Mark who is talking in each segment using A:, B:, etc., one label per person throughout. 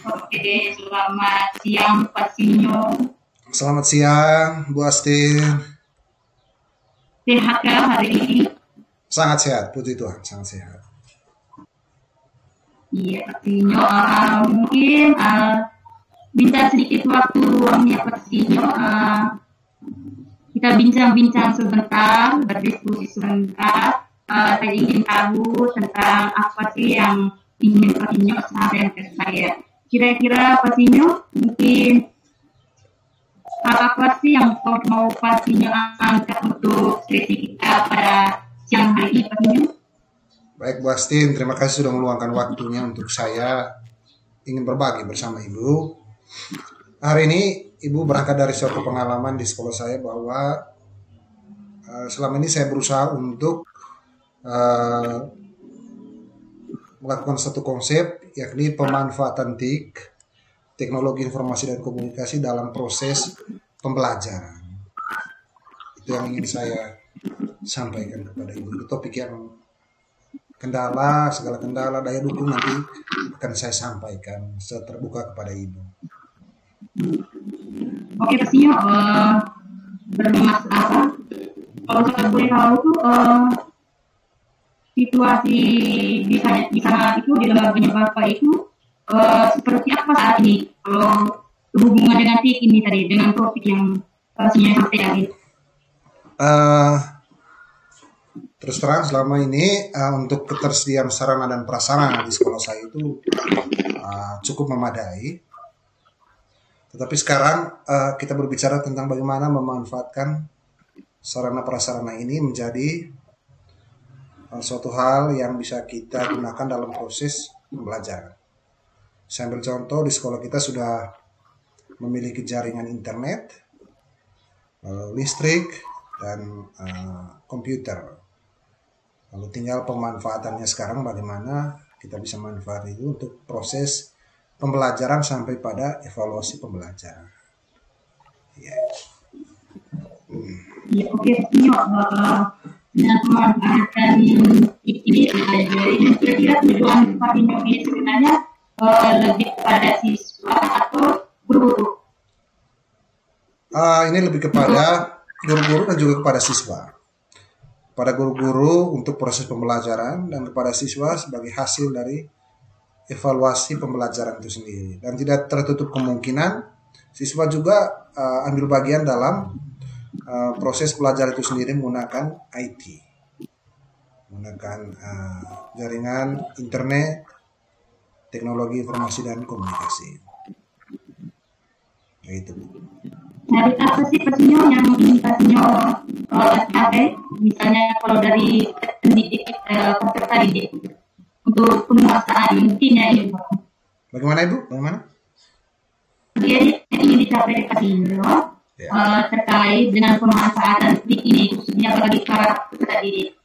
A: Oke, selamat siang Pak Sinyo.
B: Selamat siang, Bu Astin.
A: Sehat ya hari ini?
B: Sangat sehat, puji Tuhan, sangat sehat.
A: Iya, Pak Sinyo. Mungkin minta sedikit waktu luangnya Pak Sinyo. Kita bincang-bincang sebentar, berdiskusi sebentar. Saya ingin tahu tentang apa sih yang ingin Pak Sinyo sampaikan ke saya. Kira-kira Pak Sinyo mungkin apa sih yang mau Pak Sinyo angkat untuk sesi kita pada siang hari ini, Pak Sinyo?
B: Baik Bu Astin, terima kasih sudah meluangkan waktunya untuk saya ingin berbagi bersama Ibu. Hari ini Ibu berangkat dari suatu pengalaman di sekolah saya bahwa selama ini saya berusaha untuk melakukan satu konsep, yakni pemanfaatan TIK, teknologi informasi dan komunikasi dalam proses pembelajaran. Itu yang ingin saya sampaikan kepada Ibu. Itu topik yang segala kendala, daya dukung nanti akan saya sampaikan secara terbuka kepada Ibu.
A: Oke, Pak Sinyo, bermasalah. Kalau saya boleh tahu tuh situasi di sana itu di lembaganya Bapak itu seperti apa saat ini? Kalau berhubungan dengan TIK ini tadi, dengan topik yang Pak Sinyo sampaikan tadi.
B: Terus terang selama ini untuk ketersediaan sarana dan prasarana di sekolah saya itu cukup memadai. Tetapi sekarang kita berbicara tentang bagaimana memanfaatkan sarana prasarana ini menjadi suatu hal yang bisa kita gunakan dalam proses pembelajaran. Saya ambil contoh, di sekolah kita sudah memiliki jaringan internet, listrik, dan komputer. Lalu tinggal pemanfaatannya sekarang bagaimana kita bisa manfaat itu untuk proses pembelajaran sampai pada evaluasi pembelajaran. Ya.
A: Ya, oke, Sinyo. Dengan pemanfaatan ini kira-kira tujuan Pak Sinyo ini sebenarnya lebih pada siswa atau guru?
B: Ini lebih kepada guru-guru dan juga kepada siswa. Pada guru-guru untuk proses pembelajaran dan kepada siswa sebagai hasil dari evaluasi pembelajaran itu sendiri. Dan tidak tertutup kemungkinan siswa juga ambil bagian dalam proses pelajaran itu sendiri menggunakan IT, menggunakan jaringan internet, teknologi informasi dan komunikasi. Itu.
A: Dari apa sih Pak Sinyo yang ingin Pak Sinyo capai? Misalnya kalau dari pendidik, peserta didik untuk penguasaan intinya itu.
B: Bagaimana Ibu? Bagaimana?
A: Jadi yang ingin dicapai Pak Sinyo terkait dengan pemanfaatan TIK ini khususnya bagi para peserta didik.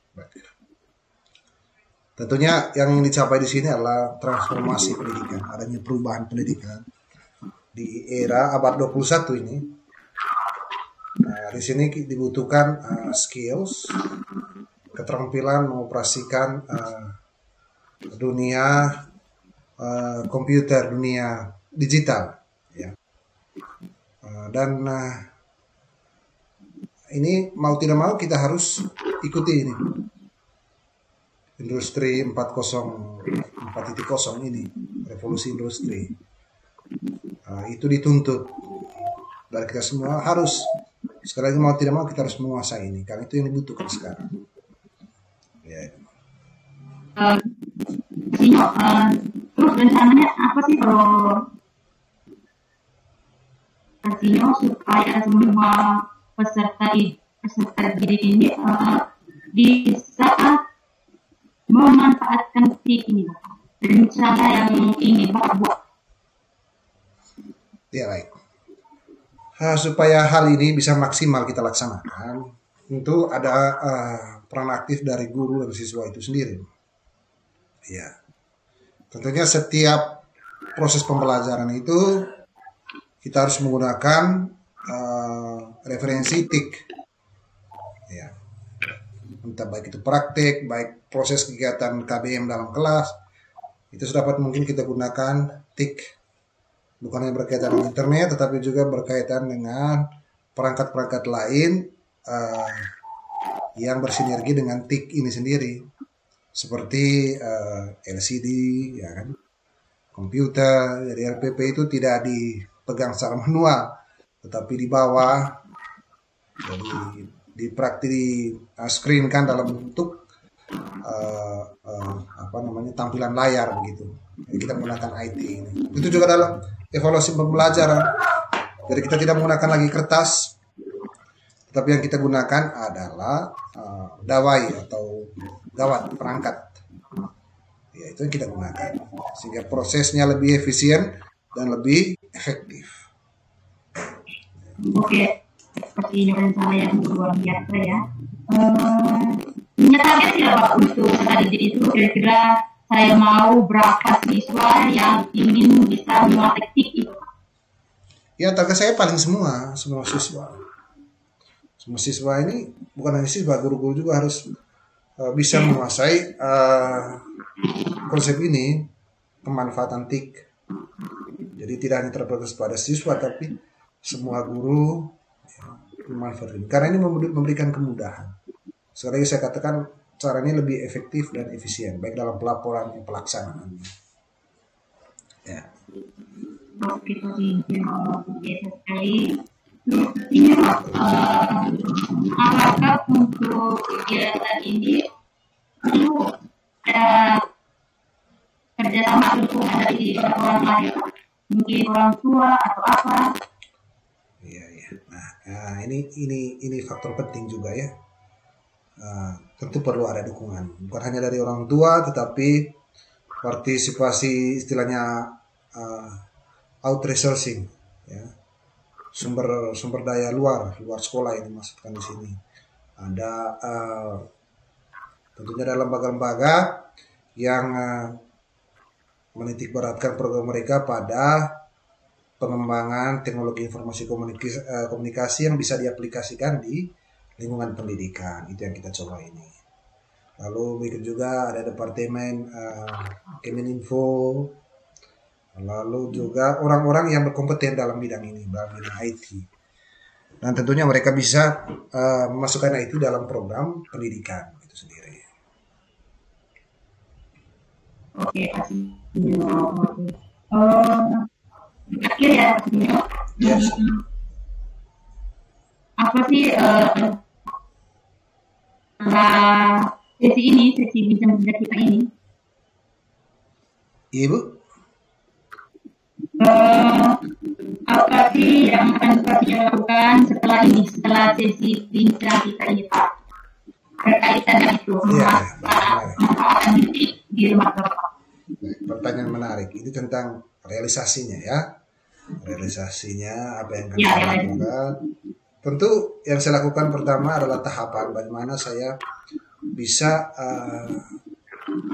B: Tentunya yang ingin dicapai di sini adalah transformasi pendidikan, adanya perubahan pendidikan di era abad 21 ini. Nah, di sini dibutuhkan skills, keterampilan mengoperasikan dunia komputer, dunia digital, ya. Dan ini mau tidak mau kita harus ikuti ini industri 4.0 ini, revolusi industri. Itu dituntut dari kita semua, harus sekali lagi mau tidak mau kita harus menguasai ini karena itu yang dibutuhkan sekarang. Ya.
A: Terus rencananya apa sih kalau Sinyo supaya semua peserta didik ini bisa memanfaatkan TIK ini, rencana yang ingin Bapak buat?
B: Ya baik. Supaya hal ini bisa maksimal kita laksanakan, tentu ada peran aktif dari guru dan siswa itu sendiri. Ya, tentunya setiap proses pembelajaran itu kita harus menggunakan referensi TIK. Ya, entah baik itu praktek, baik proses kegiatan KBM dalam kelas, Itu dapat mungkin kita gunakan TIC, bukan hanya berkaitan dengan internet, tetapi juga berkaitan dengan perangkat-perangkat lain yang bersinergi dengan TIC ini sendiri, seperti LCD, ya kan, komputer. Jadi RPP itu tidak dipegang secara manual, tetapi di bawah, jadi di screenkan dalam bentuk tampilan layar begitu. Jadi kita menggunakan IT ini. Itu juga dalam evaluasi pembelajaran. Jadi kita tidak menggunakan lagi kertas, tetapi yang kita gunakan adalah dawai atau gawat perangkat. Ya, itu yang kita gunakan sehingga prosesnya lebih efisien dan lebih efektif.
A: Oke, seperti rencana yang luar biasa ya. Nyatanya tidak Pak untuk tadi itu kira-kira saya mau berapa siswa yang ingin bisa menguasai TIC itu?
B: Ya, target saya paling semua siswa. Semua siswa ini bukan hanya siswa, guru-guru juga harus bisa menguasai konsep ini, pemanfaatan TIC. Jadi tidak hanya terbatas pada siswa, tapi semua guru memanfaatkan. Karena ini memberikan kemudahan. Sekali lagi saya katakan, cara ini lebih efektif dan efisien, baik dalam pelaporan dan pelaksanaan. Ya.
A: Oke, biasa sekali. Ini apakah untuk kegiatan ini perlu ada kerjasama dukungan dari orang lain, mungkin orang tua atau apa?
B: Iya, iya. Nah, ini faktor penting juga ya. Tentu perlu ada dukungan, bukan hanya dari orang tua, tetapi partisipasi istilahnya out resourcing, ya, sumber daya luar sekolah ini maksudkan di sini. Ada tentunya ada lembaga-lembaga yang menitik beratkan program mereka pada pengembangan teknologi informasi komunikasi yang bisa diaplikasikan di lingkungan pendidikan. Itu yang kita coba ini. Lalu berikut juga ada departemen Kemeninfo, lalu juga orang-orang yang berkompeten dalam bidang ini, dalam bidang IT. Dan tentunya mereka bisa memasukkan IT dalam program pendidikan itu sendiri.
A: Oke, akhir ya,
B: Yes.
A: apa sih sesi bincang-bincang kita ini?
B: Ibu?
A: Apa sih yang akan dilakukan setelah sesi bincang kita ini, Pak? Berkaitan dengan itu, di rumah Bapak.
B: Pertanyaan menarik. Ini tentang realisasinya ya. Realisasinya apa yang akan saya lakukan. Tentu yang saya lakukan pertama adalah tahapan bagaimana saya bisa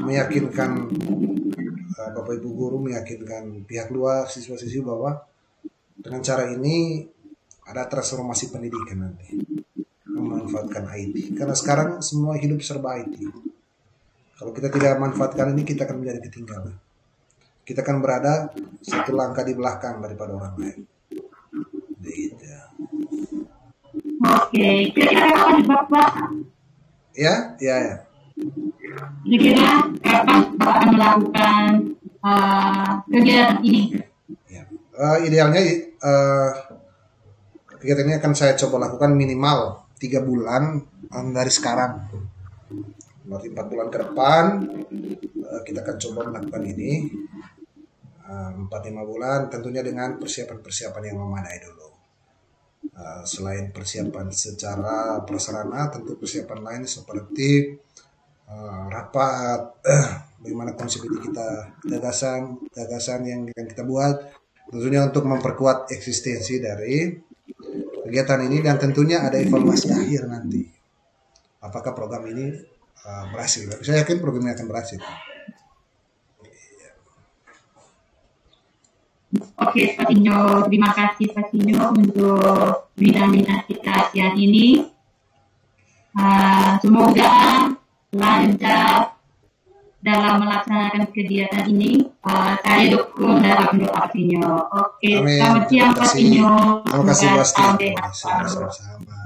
B: meyakinkan Bapak Ibu guru, meyakinkan pihak luar, siswa-siswi bahwa dengan cara ini ada transformasi pendidikan nanti, memanfaatkan IT. Karena sekarang semua hidup serba IT. Kalau kita tidak manfaatkan ini, kita akan menjadi ketinggalan. Kita akan berada satu langkah di belakang daripada orang lain. Gitu.
A: Oke, kira-kira kapan Bapak?
B: Ya.
A: Kira-kira kapan Bapak akan melakukan kegiatan ini?
B: Ya. Idealnya kegiatan ini akan saya coba lakukan minimal 3 bulan dari sekarang. Berarti 4 bulan ke depan kita akan coba melakukan ini 4-5 bulan, tentunya dengan persiapan-persiapan yang memadai dulu. Selain persiapan secara prasarana, tentu persiapan lain seperti rapat, bagaimana konsep ini kita, gagasan yang kita buat, tentunya untuk memperkuat eksistensi dari kegiatan ini, dan tentunya ada evaluasi akhir nanti. Apakah program ini berhasil? Saya yakin program ini akan berhasil.
A: Oke, Pak Sinyo, terima kasih Pak Sinyo untuk bidang-bidang kita siang ini. Semoga lancar dalam melaksanakan kegiatan ini. Saya dukung dalam doa Pinyo. Oke,
B: Amin.
A: selamat siang Pak Pinyo.
B: Terima kasih
A: Semoga
B: pasti.
A: tahun sehat selalu.
B: Sama-sama.